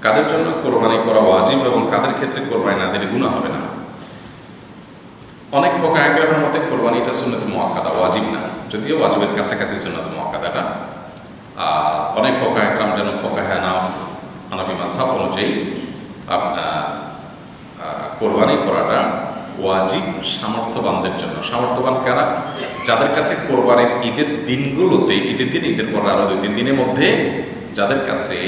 কাদের জন্য কোরবানি করা ওয়াজিব এবং কাদের ক্ষেত্রে কোরবানি না দিলে গুনাহ হবে না। অনেক ফুকাহা কেরামের মতে কোরবানি এটা সুন্নাতে মুআক্কাদা, ওয়াজিব না, যদিও ওয়াজিবের কাছাকাছি সুন্নাতে মুআক্কাদাটা। আর অনেক ফুকাহা কেরাম যেন ফুকাহা হানাফি মাযহাব অনুযায়ী আপনার কোরবানি করাটা ওয়াজিব সামর্থ্যবানদের জন্য। সামর্থ্যবান কারা? যাদের কাছে কোরবানির ঈদের দিনগুলোতে, ঈদের দিন, ঈদের পর আরো 2-3 দিনের মধ্যে যাদের কাছে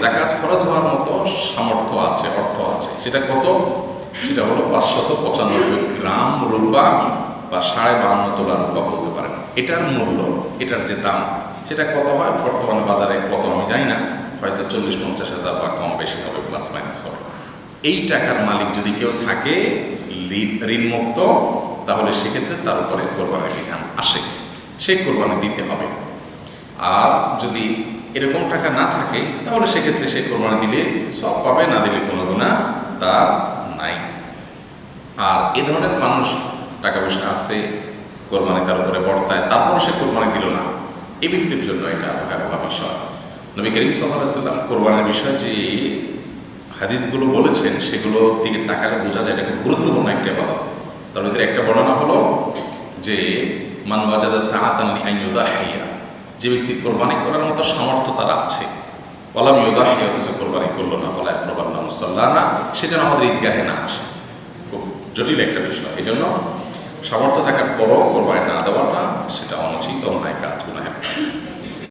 জাকাত ফরজ হওয়ার মতো সামর্থ্য আছে, অর্থ আছে। সেটা কত? সেটা হলো 595 গ্রাম রূপা বা 52.5 তোলা রূপা বলতে পারেন। এটার মূল্য, এটার যে দাম, সেটা কত হয় বর্তমানে বাজারে কত আমি জানি না, হয়তো 40-50 হাজার বা কম বেশি হবে, প্লাস মাইনাস হবে। এই টাকার মালিক যদি কেউ থাকে ঋণমুক্ত, তাহলে সেক্ষেত্রে তার উপরে কোরবানির বিধান আসে, সে কোরবানি দিতে হবে। আর যদি এরকম টাকা না থাকে তাহলে সেক্ষেত্রে সে কোরবানি দিলে সব পাবে, না দিলে কোনো গুনাহ তার নাই। আর এ ধরনের মানুষ টাকা পয়সা আছে, কোরবানি তার উপরে বর্তায়, তারপরে সে কোরবানি দিল না, এই ব্যক্তির জন্য এটা ভয়াবহ বিষয়। নবী করিম সাল্লাল্লাহু আলাইহি ওয়াসাল্লাম কোরবানির বিষয়ে যে হাদিসগুলো বলেছেন সেগুলো দিকে তাকালে বোঝা যায় এটা খুব গুরুত্বপূর্ণ একটা ইবাদত। তার ভিতরে একটা বর্ণনা হলো যে মান ওয়াজাদা সাআতান লিআন ইউদাহিয়া, যে ব্যক্তি কোরবানি করার মতো সামর্থ্য তার আছে, ওয়ালাম ইউদাহিয়া, কিছু কোরবানি করলো না, ফালা ইয়াকরাবান্না মুসাল্লানা, সে যেন আমাদের ঈদগাহে না আসে। খুব জটিল একটা বিষয়। এই জন্য সামর্থ্য থাকার পরও কোরবানি না দেওয়াটা সেটা অনুচিত, অন্যায় কাজ, গুনাহের কাজ।